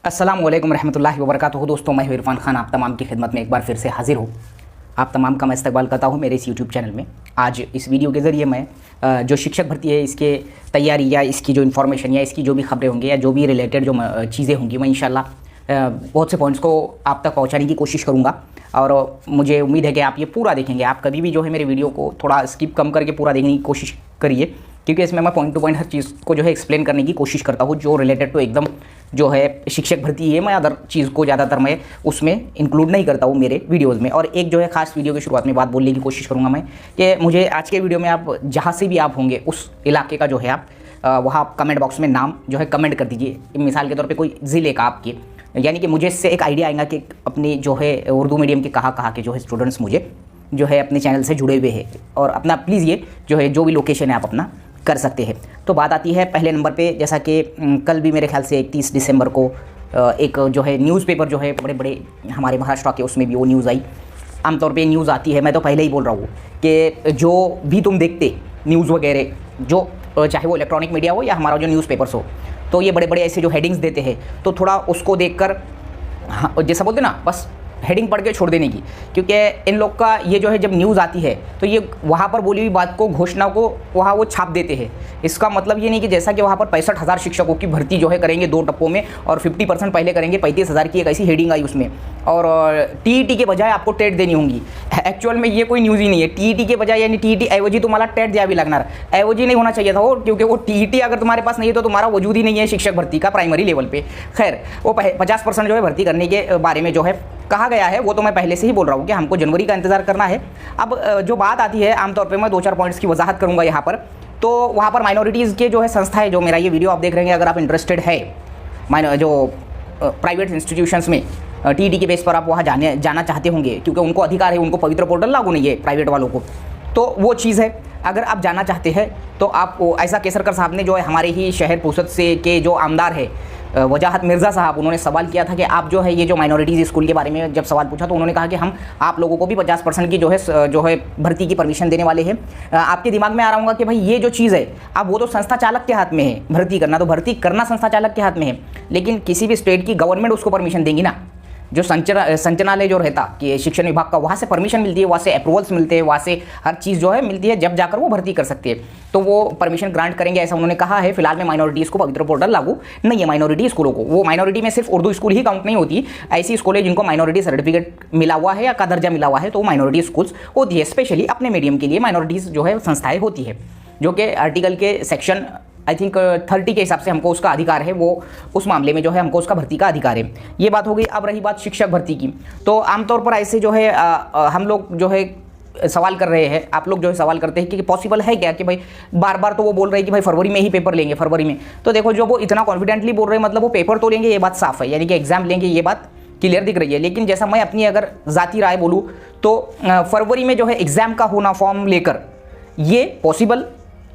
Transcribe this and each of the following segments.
अस्सलाम वालेकुम रहमतुल्लाहि व बरकातुहू। दोस्तों, मैं इरफान खान आप तमाम की खिदमत में एक बार फिर से हाजिर हूँ। आप तमाम का मैं इस्तकबाल करता हूँ मेरे इस यूट्यूब चैनल में। आज इस वीडियो के ज़रिए मैं जो शिक्षक भर्ती है इसके तैयारी या इसकी जो इन्फॉर्मेशन या इसकी जो भी खबरें होंगी या जो भी रिलेटेड जो चीज़ें होंगी मैं इंशाल्लाह बहुत से पॉइंट्स को आप तक पहुँचाने की कोशिश करूँगा। और मुझे उम्मीद है कि आप ये पूरा देखेंगे। आप कभी भी जो है मेरे वीडियो को थोड़ा स्किप कम करके पूरा देखने की कोशिश करिए, क्योंकि इसमें मैं पॉइंट टू पॉइंट हर चीज़ को जो है एक्सप्लेन करने की कोशिश करता हूँ जो रिलेटेड टू एकदम जो है शिक्षक भर्ती है। मैं अदर चीज़ को ज़्यादातर मैं उसमें इंक्लूड नहीं करता हूँ मेरे वीडियोज़ में। और एक जो है ख़ास वीडियो की शुरुआत में बात बोलने की कोशिश करूँगा मैं कि मुझे आज के वीडियो में आप जहाँ से भी आप होंगे उस इलाके का जो है आप वहाँ आप कमेंट बॉक्स में नाम जो है कमेंट कर दीजिए। मिसाल के तौर पे कोई ज़िले का आपके, यानी कि मुझे इससे एक आइडिया आएगा कि अपनी जो है उर्दू मीडियम के कहाँ के जो है स्टूडेंट्स मुझे जो है अपने चैनल से जुड़े हुए हैं। और अपना प्लीज़ ये जो है जो भी लोकेशन है आप अपना कर सकते हैं। तो बात आती है पहले नंबर पे, जैसा कि कल भी मेरे ख्याल से 31 दिसंबर को एक जो है न्यूज़पेपर जो है बड़े बड़े हमारे महाराष्ट्र के, उसमें भी वो न्यूज़ आई। आमतौर पे न्यूज़ आती है, मैं तो पहले ही बोल रहा हूँ कि जो भी तुम देखते न्यूज़ वगैरह, जो चाहे वो इलेक्ट्रॉनिक मीडिया हो या हमारा जो न्यूज़पेपर्स हो, तो ये बड़े बड़े ऐसे जो हेडिंग्स देते हैं तो थोड़ा उसको देखकर हाँ जैसा बोलते ना बस हेडिंग पढ़ के छोड़ देने की। क्योंकि इन लोग का ये जो है जब न्यूज़ आती है तो ये वहाँ पर बोली हुई बात को, घोषणा को वहाँ वो छाप देते हैं। इसका मतलब ये नहीं कि जैसा कि वहाँ पर 65,000 शिक्षकों की भर्ती जो है करेंगे 2 टप्पों में और 50% पहले करेंगे 35,000 की एक ऐसी हेडिंग आई उसमें, और टीईटी के बजाय आपको टेट देनी होंगी। एक्चुअल में ये कोई न्यूज़ ही नहीं है। टीईटी के बजाय यानी टीईटी ऐवजी तुम्हारा टेट द्यावी लगणार, ऐवजी नहीं होना चाहिए था वो, क्योंकि वो टीईटी अगर तुम्हारे पास नहीं है तो तुम्हारा वजूद ही नहीं है शिक्षक भर्ती का प्राइमरी लेवल पे। खैर, वो 50% जो है भर्ती करने के बारे में जो है कहा गया है वो तो मैं पहले से ही बोल रहा हूँ कि हमको जनवरी का इंतज़ार करना है। अब जो बात आती है, आमतौर पे मैं 2-4 पॉइंट्स की वजाहत करूँगा यहाँ पर। तो वहाँ पर माइनॉरिटीज़ के जो है संस्थाएं, जो मेरा ये वीडियो आप देख रहे हैं, अगर आप इंटरेस्टेड है जो प्राइवेट इंस्टीट्यूशंस में टीईटी के बेस पर आप वहाँ जाना चाहते होंगे, क्योंकि उनको अधिकार है, उनको पवित्र पोर्टल लागू नहीं है प्राइवेट वालों को, तो वो चीज़ है। अगर आप जाना चाहते हैं तो आप ऐसा केसरकर साहब ने जो है हमारे ही शहर पूसद से के जो आमदार है वजाहत मिर्ज़ा साहब, उन्होंने सवाल किया था कि आप जो है ये जो माइनॉरिटीज़ स्कूल के बारे में जब सवाल पूछा तो उन्होंने कहा कि हम आप लोगों को भी 50% की जो है भर्ती की परमिशन देने वाले हैं। आपके दिमाग में आ रहा होगा कि भाई ये जो चीज़ है अब वो तो संस्था चालक के हाथ में है, भर्ती करना तो भर्ती करना संस्था चालक के हाथ में है, लेकिन किसी भी स्टेट की गवर्नमेंट उसको परमिशन देंगी ना। जो संचालय जो रहता कि शिक्षण विभाग का, वहाँ से परमिशन मिलती है, वहाँ से अप्रूवल्स मिलते हैं, वहाँ से हर चीज़ जो है मिलती है, जब जाकर वो भर्ती कर सकती है, तो वो परमिशन ग्रांट करेंगे ऐसा उन्होंने कहा है। फिलहाल में माइनॉरिटीज़ को पवित्र पोर्टल लागू नहीं है। माइनॉरिटी स्कूलों को, वो माइनॉरिटी में सिर्फ उर्दू स्कूल ही काउंट नहीं होती, ऐसी स्कूल है जिनको माइनॉरिटी सर्टिफिकेट मिला हुआ है या का दर्जा मिला हुआ है, तो वो माइनॉरिटी स्कूल्स होती है। स्पेशली अपने मीडियम के लिए माइनॉरिटीज़ जो है संस्थाएँ होती है, जो कि आर्टिकल के सेक्शन आई थिंक 30 के हिसाब से हमको उसका अधिकार है, वो उस मामले में जो है हमको उसका भर्ती का अधिकार है। ये बात हो गई। अब रही बात शिक्षक भर्ती की, तो आमतौर पर ऐसे जो है हम लोग जो है सवाल कर रहे हैं, आप लोग जो है सवाल करते हैं कि पॉसिबल है क्या कि भाई बार बार तो वो बोल रहे हैं कि भाई फरवरी में ही पेपर लेंगे, फरवरी में। तो देखो, जो वो इतना कॉन्फिडेंटली बोल रहे हैं मतलब वो पेपर तो लेंगे, ये बात साफ है, यानी कि एग्जाम लेंगे, ये बात क्लियर दिख रही है। लेकिन जैसा मैं अपनी अगर ज़ाती राय बोलूँ तो फरवरी में जो है एग्ज़ाम का होना फॉर्म लेकर, ये पॉसिबल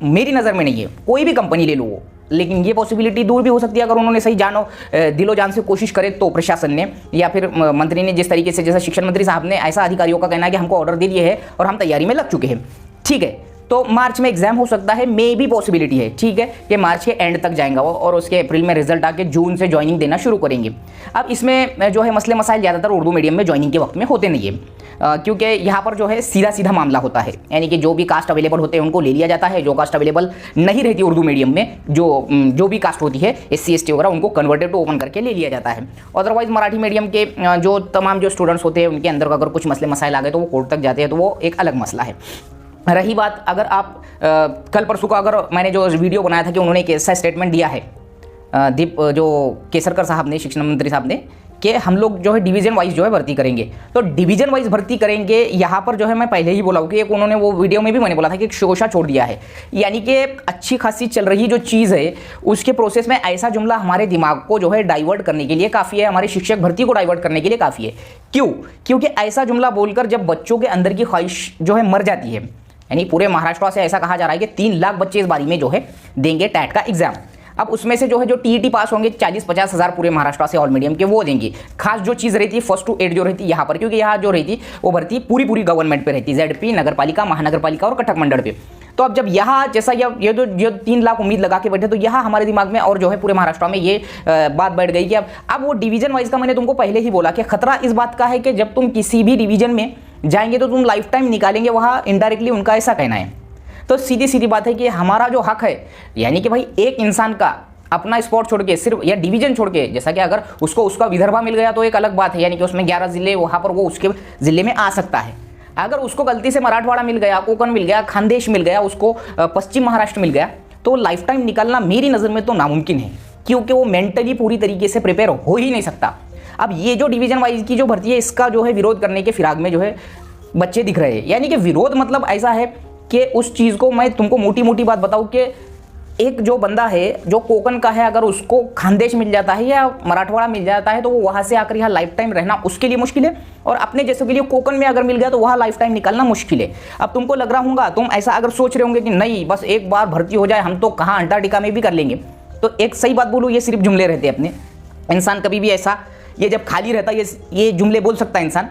मेरी नज़र में नहीं है। कोई भी कंपनी ले लो वो, लेकिन ये पॉसिबिलिटी दूर भी हो सकती है अगर उन्होंने सही दिलो जान से कोशिश करे तो, प्रशासन ने या फिर मंत्री ने जिस तरीके से, जैसा शिक्षण मंत्री साहब ने, ऐसा अधिकारियों का कहना है कि हमको ऑर्डर दे दिए है और हम तैयारी में लग चुके हैं, ठीक है, तो मार्च में एग्जाम हो सकता है, मे भी पॉसिबिलिटी है, ठीक है, कि मार्च के एंड तक जाएगा वो और उसके अप्रैल में रिजल्ट आके जून से ज्वाइनिंग देना शुरू करेंगे। अब इसमें जो है मसले मसाइल ज़्यादातर उर्दू मीडियम में ज्वाइनिंग के वक्त में होते नहीं है, क्योंकि यहाँ पर जो है सीधा सीधा मामला होता है, यानी कि जो भी कास्ट अवेलेबल होते हैं उनको ले लिया जाता है, जो कास्ट अवेलेबल नहीं रहती उर्दू मीडियम में, जो भी कास्ट होती है SC ST वगैरह, उनको कन्वर्टेड टू ओपन करके ले लिया जाता है। अदरवाइज मराठी मीडियम के जो तमाम जो स्टूडेंट्स होते हैं उनके अंदर अगर कुछ मसले मसाइल आ गए तो वो कोर्ट तक जाते हैं, तो वो एक अलग मसला है। रही बात, अगर आप कल परसों का, अगर मैंने जो वीडियो बनाया था कि उन्होंने एक ऐसा स्टेटमेंट दिया है जो केसरकर साहब ने, शिक्षण मंत्री साहब ने, कि हम लोग जो है डिवीज़न वाइज जो है भर्ती करेंगे, तो डिवीज़न वाइज भर्ती करेंगे। यहाँ पर जो है मैं पहले ही बोला हूँ कि एक उन्होंने वो वीडियो में भी मैंने बोला था कि एक शोशा छोड़ दिया है, यानी कि अच्छी खासी चल रही जो चीज़ है उसके प्रोसेस में ऐसा जुमला हमारे दिमाग को जो है डाइवर्ट करने के लिए काफ़ी है, हमारी शिक्षक भर्ती को डाइवर्ट करने के लिए काफ़ी है। क्यों? क्योंकि ऐसा जुमला बोलकर जब बच्चों के अंदर की ख्वाहिश जो है मर जाती है, यानी पूरे महाराष्ट्र से ऐसा कहा जा रहा है कि 3 लाख बच्चे इस बारी में जो है देंगे टैट का एग्जाम। अब उसमें से जो है जो टीईटी पास होंगे 40-50 हज़ार पूरे महाराष्ट्र से ऑल मीडियम के वो देंगे। खास जो चीज़ रहती है 1st to 8 जो रहती है यहाँ पर, क्योंकि यहाँ जो रहती वो भर्ती पूरी गवर्नमेंट पे रहती है, ZP, नगर पालिका, महानगर पालिका और कटक मंडल पे। तो अब जब यहाँ जैसा ये जो 3 लाख उम्मीद लगा के बैठे, तो यहाँ हमारे दिमाग में और जो है पूरे महाराष्ट्र में ये बात बैठ गई कि अब वो डिवीजन वाइज का मैंने तुमको पहले ही बोला कि खतरा इस बात का है कि जब तुम किसी भी डिवीजन में जाएंगे तो तुम लाइफ टाइम निकालेंगे, वहाँ इनडायरेक्टली उनका ऐसा कहना है। तो सीधी सीधी बात है कि हमारा जो हक है, यानी कि भाई एक इंसान का अपना स्पॉट छोड़ के सिर्फ या डिवीजन छोड़ के, जैसा कि अगर उसको उसका विदर्भा मिल गया तो एक अलग बात है, यानी कि उसमें 11 जिले, वहाँ पर वो उसके ज़िले में आ सकता है। अगर उसको गलती से मराठवाड़ा मिल गया, कोकण मिल गया, खानदेश मिल गया, उसको पश्चिम महाराष्ट्र मिल गया, तो लाइफ टाइम निकालना मेरी नज़र में तो नामुमकिन है, क्योंकि वो मेंटली पूरी तरीके से प्रिपेयर हो ही नहीं सकता। अब ये जो डिवीजन वाइज की जो भर्ती है, इसका जो है विरोध करने के फिराक में जो है बच्चे दिख रहे हैं। यानी कि विरोध मतलब ऐसा है कि उस चीज़ को मैं तुमको मोटी मोटी बात बताऊँ कि एक जो बंदा है जो कोकण का है, अगर उसको खानदेश मिल जाता है या मराठवाड़ा मिल जाता है तो वो वहाँ से आकर यहाँ लाइफ टाइम रहना उसके लिए मुश्किल है, और अपने जैसे के लिए कोकण में अगर मिल गया तो वहाँ लाइफ टाइम निकालना मुश्किल है। अब तुमको लग रहा होगा, तुम ऐसा अगर सोच रहे होंगे कि नहीं बस एक बार भर्ती हो जाए हम तो कहाँ अंटार्कटिका में भी कर लेंगे, तो एक सही बात बोलूँ, ये सिर्फ जुमले रहते हैं अपने। इंसान कभी भी ऐसा, ये जब खाली रहता है ये जुमले बोल सकता है इंसान।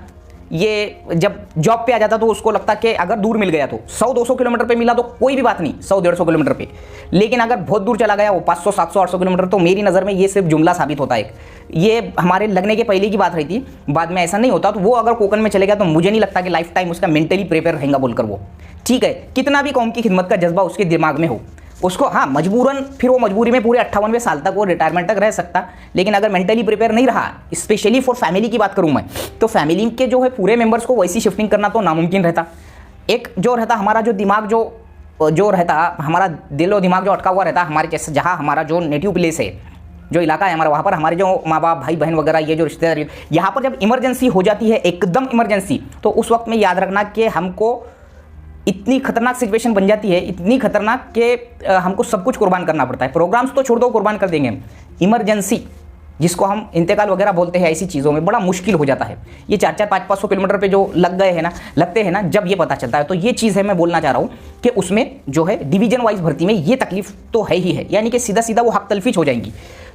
ये जब जॉब पे आ जाता तो उसको लगता कि अगर दूर मिल गया तो 100-200 किलोमीटर पे मिला तो कोई भी बात नहीं, 100-150 किलोमीटर पे, लेकिन अगर बहुत दूर चला गया वो 500, 700, 800 किलोमीटर, तो मेरी नज़र में ये सिर्फ जुमला साबित होता है। ये हमारे लगने के पहले की बात रही थी, बाद में ऐसा नहीं होता। तो वो अगर कोकण में चले गया तो मुझे नहीं लगता कि लाइफ टाइम उसका मेंटली प्रिपेयर रहेगा बोलकर वो, ठीक है, कितना भी कौम की खिदमत का जज्बा उसके दिमाग में हो, उसको हाँ मजबूरन फिर वो मजबूरी में पूरे 58वें साल तक वो रिटायरमेंट तक रह सकता, लेकिन अगर मेंटली प्रिपेयर नहीं रहा, स्पेशली फॉर फैमिली की बात करूं मैं, तो फैमिली के जो है पूरे मेंबर्स को वैसी शिफ्टिंग करना तो नामुमकिन रहता। एक जो रहता हमारा जो दिमाग जो रहता, हमारा दिल और दिमाग जो अटका हुआ रहता हमारे जैसे, जहाँ हमारा जो नेटिव प्लेस है, जो इलाका है हमारा, वहाँ पर हमारे जो माँ बाप, भाई बहन वगैरह, ये जो रिश्तेदार, यहाँ पर जब इमरजेंसी हो जाती है, एकदम इमरजेंसी, तो उस वक्त में याद रखना कि हमको इतनी खतरनाक सिचुएशन बन जाती है, इतनी खतरनाक कि हमको सब कुछ कुर्बान करना पड़ता है। प्रोग्राम्स तो छोड़ दो, कुर्बान कर देंगे, इमरजेंसी जिसको हम इंतकाल वगैरह बोलते हैं, ऐसी चीज़ों में बड़ा मुश्किल हो जाता है। ये 400, 500 किलोमीटर पे जो लगते हैं ना, जब ये पता चलता है, तो ये चीज़ है मैं बोलना चाह रहा हूँ कि उसमें जो है डिवीजन वाइज भर्ती में ये तकलीफ तो है ही है, यानी कि सीधा सीधा वो हक तलफीज हो जाएंगी।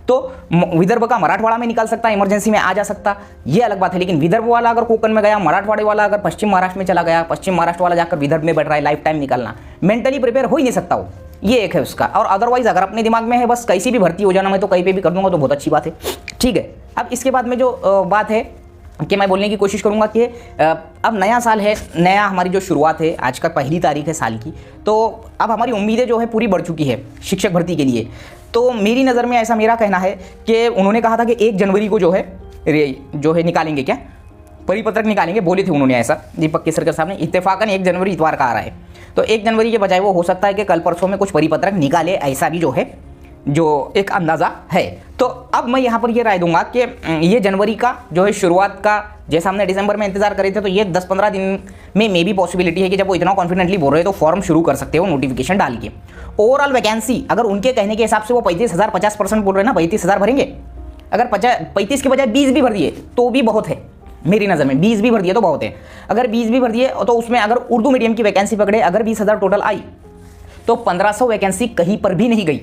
तो विदर्भ का मराठवाड़ा में निकाल सकता है, इमरजेंसी में आ जा सकता, ये अलग बात है, लेकिन विदर्भ वाला अगर कोकण में गया, मराठवाड़े वाला अगर पश्चिम महाराष्ट्र में चला गया, पश्चिम महाराष्ट्र वाला जाकर विदर्भ में बैठ रहा है, लाइफ टाइम निकालना, मेंटली प्रिपेयर हो ही नहीं सकता वो, ये एक है उसका। और अदरवाइज अगर अपने दिमाग में है बस कैसी भी भर्ती हो जाना, मैं तो कहीं पे भी कर दूंगा, तो बहुत अच्छी बात है, ठीक है। अब इसके बाद में जो बात है कि मैं बोलने की कोशिश करूंगा कि अब नया साल है, नया हमारी जो शुरुआत है, आज का पहली तारीख है साल की, तो अब हमारी उम्मीदें जो है पूरी बढ़ चुकी है शिक्षक भर्ती के लिए। तो मेरी नज़र में ऐसा मेरा कहना है कि उन्होंने कहा था कि 1 जनवरी को जो है निकालेंगे, क्या परिपत्रक निकालेंगे, बोले थे उन्होंने ऐसा, दीपक केसरकर साहब ने। इत्तेफाकन 1 जनवरी इतवार का आ रहा है, तो 1 जनवरी के बजाय वो हो सकता है कि कल परसों में कुछ परिपत्रक निकाले, ऐसा भी जो है जो एक अंदाज़ा है। तो अब मैं यहाँ पर ये राय दूंगा कि ये जनवरी का जो है शुरुआत का, जैसा हमने दिसंबर में इंतजार करे थे, तो ये 10-15 दिन में मे भी पॉसिबिलिटी है कि जब वो इतना कॉन्फिडेंटली बोल रहे हैं तो फॉर्म शुरू कर सकते हो नोटिफिकेशन डाल के। ओवरऑल वैकेंसी अगर उनके कहने के हिसाब से वो 35,000, 50% बोल रहे हैं ना, 35,000 भरेंगे। अगर 35 के बजाय 20 भी भर दिए तो भी बहुत है मेरी नज़र में, 20 भी भर दिए तो बहुत है। अगर 20 भी भर दिए तो उसमें अगर उर्दू मीडियम की वैकेंसी पकड़े, अगर 20,000 टोटल आई तो 1500 वैकेंसी कहीं पर भी नहीं गई,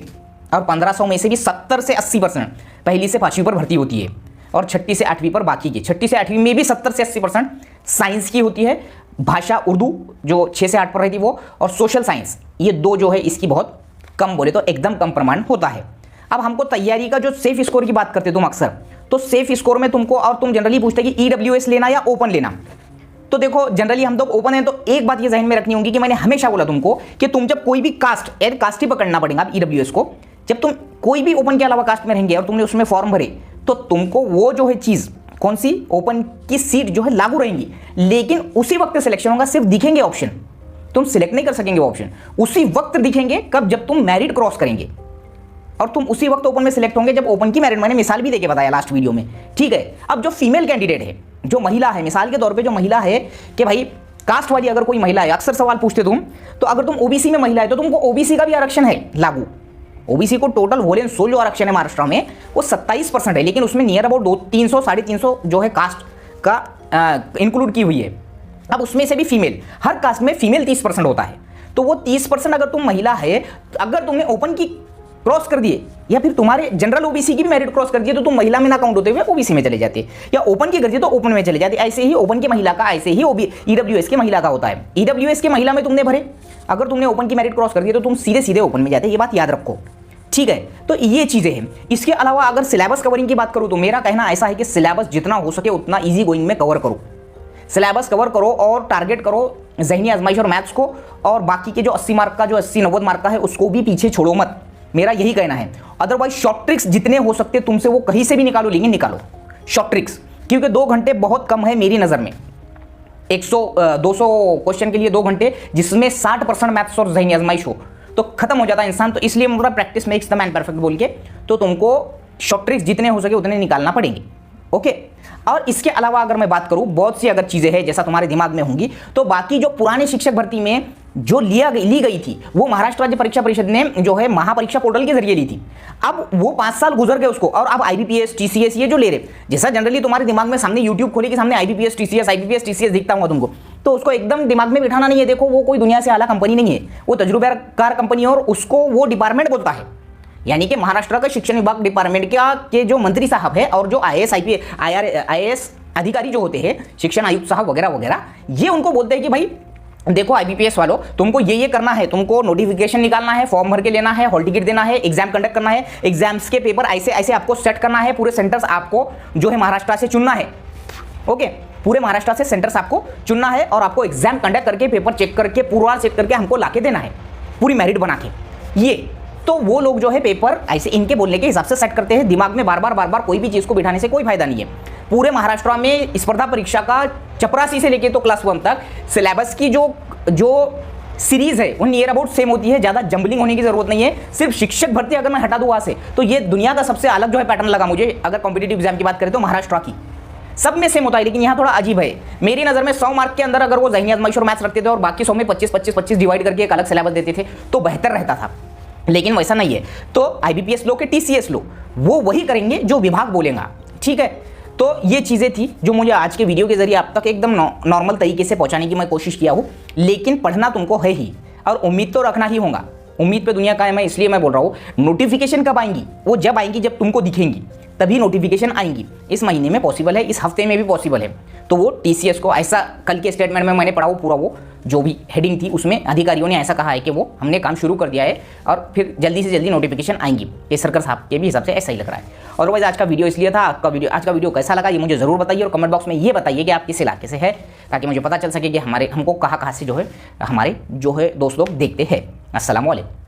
और 1500 में से भी 70 से 80% पहली से 5वीं पर भर्ती होती है, और 6ठी से 8वीं पर बाकी की। 6ठी से 8वीं में भी 70 से 80% साइंस की होती है, भाषा उर्दू जो 6 से 8 पर रहती वो, और सोशल साइंस, ये 2 जो है इसकी बहुत कम, बोले तो एकदम कम प्रमाण होता है। अब हमको तैयारी का जो सेफ स्कोर की बात करते तुम अक्सर, तो सेफ स्कोर में तुमको, और तुम जनरली पूछते कि EWS लेना या ओपन लेना, तो देखो जनरली हम तो ओपन है, तो एक बात ये जहन में रखनी होगी कि मैंने हमेशा बोला तुमको कि तुम जब कोई भी कास्ट ही पकड़ना पड़ेगा आप EWS को, जब तुम कोई भी ओपन के अलावा कास्ट में रहेंगे और तुमने उसमें फॉर्म भरे, तो तुमको वो जो है चीज़, कौन सी, ओपन की सीट जो है लागू रहेंगी, लेकिन उसी वक्त सिलेक्शन होगा, सिर्फ दिखेंगे ऑप्शन, तुम सिलेक्ट नहीं कर सकेंगे ऑप्शन, उसी वक्त दिखेंगे कब, जब तुम मेरिट क्रॉस करेंगे, और तुम उसी वक्त ओपन में सिलेक्ट होंगे जब ओपन की मेरिट, मैंने मिसाल भी देके बताया लास्ट वीडियो में, ठीक है। अब जो फीमेल कैंडिडेट है, जो महिला है, मिसाल के तौर पे जो महिला है कि भाई कास्ट वाली अगर कोई महिला है, अक्सर सवाल पूछते तुम, तो अगर तुम ओबीसी में महिला है तो तुमको ओबीसी का भी आरक्षण है लागू। ओबीसी को टोटल होल एंड सोल जो आरक्षण है महाराष्ट्र में वो 27% है, लेकिन उसमें नियर अबाउट 300, 350 जो है कास्ट का इंक्लूड की हुई है। अब उसमें से भी फीमेल, हर कास्ट में फीमेल 30% होता है, तो वो 30% अगर तुम महिला है, अगर तुमने ओपन की क्रॉस कर दिए या फिर तुम्हारे जनरल ओबीसी की भी मेरिट क्रॉस कर दिए, तो तुम महिला में ना काउंट होते हुए ओबीसी में चले जाते, या ओपन की कर दिए तो ओपन में चले जाते। ऐसे ही ओपन की महिला का, ऐसे ही ईडब्ल्यूएस की महिला का होता है। ईडब्ल्यूएस की महिला में तुमने भरे अगर तुमने ओपन की मेरिट क्रॉस कर दिया तो तुम सीधे सीधे ओपन में जाते, ये बात याद रखो, ठीक है। तो ये चीज़ें हैं। इसके अलावा अगर सिलेबस कवरिंग की बात करूँ तो मेरा कहना ऐसा है कि सिलेबस जितना हो सके उतना ईजी गोइंग में कवर करो, सिलेबस कवर करो और टारगेट करो ज़हनी आजमाइश और मैथ्स को, और बाकी के जो 80 मार्क का, जो 80-90 मार्क का है उसको भी पीछे छोड़ो मत, मेरा यही कहना है। अदरवाइज शॉर्ट ट्रिक्स जितने हो सकते तुमसे वो कहीं से भी निकालो, लेकिन निकालो शॉर्ट ट्रिक्स, क्योंकि 2 घंटे बहुत कम है मेरी नज़र में। 100-200 क्वेश्चन के लिए 2 घंटे, जिसमें 60% मैथ्स और ज़हनी आजमाइश हो तो खत्म हो जाता है इंसान। तो इसलिए पूरा practice makes the man perfect बोल के, तो तुमको शॉर्ट ट्रिक्स जितने हो सके उतने निकालना पड़ेंगे, ओके। और इसके अलावा अगर मैं बात करूं, बहुत सी अगर चीजें हैं जैसा तुम्हारे दिमाग में होंगी, तो बाकी जो पुराने शिक्षक भर्ती में जो ली गई थी वो महाराष्ट्र राज्य परीक्षा परिषद ने जो है महापरीक्षा पोर्टल के जरिए ली थी। अब वो 5 साल गुजर गए उसको, और अब IBPS TCS ये जो ले रहे, जैसा जनरली तुम्हारे दिमाग में सामने यूट्यूब खोले के सामने IBPS TCS दिखता होगा तुमको, तो उसको एकदम दिमाग में बिठाना नहीं है। देखो वो कोई दुनिया से आला कंपनी नहीं है, वो तजुर्बेकार कंपनी है, और उसको वो डिपार्टमेंट बोलता है, यानी कि महाराष्ट्र का शिक्षण विभाग डिपार्टमेंट के जो मंत्री साहब है और जो IAS अधिकारी जो होते हैं, शिक्षण आयुक्त साहब वगैरह वगैरह, ये उनको बोलते हैं कि भाई देखो IBPS वालों, तुमको ये करना है, तुमको नोटिफिकेशन निकालना है, फॉर्म भर के लेना है, हॉल टिकट देना है, एग्जाम कंडक्ट करना है, एग्जाम्स के पेपर ऐसे ऐसे आपको सेट करना है, पूरे सेंटर्स आपको जो है महाराष्ट्र से चुनना है, ओके। पूरे महाराष्ट्र से सेंटर्स आपको चुनना है और आपको एग्जाम कंडक्ट करके, पेपर चेक करके, पूरा चेक करके हमको लाके देना है, पूरी मेरिट बना के। ये तो वो लोग जो है पेपर ऐसे इनके बोलने के हिसाब से सेट करते हैं, दिमाग में बार बार कोई भी चीज़ को बिठाने से कोई फायदा नहीं है। पूरे महाराष्ट्र में स्पर्धा परीक्षा का चपरासी से लेके तो क्लास 1 तक सिलेबस की जो सीरीज है वो नियर अबाउट सेम होती है, ज़्यादा जंबलिंग होने की जरूरत नहीं है। सिर्फ शिक्षक भर्ती अगर मैं हटा दूँ वहाँ से, तो ये दुनिया का सबसे अलग जो है पैटर्न लगा मुझे, अगर कॉम्पिटिटिव एग्जाम की बात करें तो महाराष्ट्र की सब में सेम होता है, लेकिन यहाँ थोड़ा अजीब है मेरी नज़र में। 100 मार्क के अंदर अगर वो ज़हनी आजमाइश और मैथ्स रखते थे और बाकी 100 में 25-25-25 डिवाइड करके एक अलग सिलेबस देते थे तो बेहतर रहता था, लेकिन वैसा नहीं है। तो IBPS लो कि TCS लो, वो वही करेंगे जो विभाग बोलेगा, ठीक है। तो ये चीज़ें थी जो मुझे आज के वीडियो के जरिए आप तक एकदम नॉर्मल तरीके से पहुंचाने की मैं कोशिश किया हूँ, लेकिन पढ़ना तुमको है ही, और उम्मीद तो रखना ही होगा। उम्मीद पे दुनिया कायम है, इसलिए मैं बोल रहा हूँ। नोटिफिकेशन कब आएंगी? वो जब आएंगी जब तुमको दिखेंगी, तभी नोटिफिकेशन आएंगी। इस महीने में पॉसिबल है, इस हफ्ते में भी पॉसिबल है। तो वो TCS को ऐसा, कल के स्टेटमेंट में मैंने पढ़ा वो पूरा, वो जो भी हेडिंग थी उसमें अधिकारियों ने ऐसा कहा है कि वो हमने काम शुरू कर दिया है और फिर जल्दी से जल्दी नोटिफिकेशन आएंगी। ये सरकार साहब के भी हिसाब से ऐसा ही लग रहा है। और वैसे आज का वीडियो इसलिए था, आज का वीडियो कैसा लगा ये मुझे ज़रूर बताइए, और कमेंट बॉक्स में ये बताइए कि आप किस इलाके से है, ताकि मुझे पता चल सके कि हमको कहाँ से जो है हमारे जो है दोस्त लोग देखते हैं। अस्सलाम वालेकुम।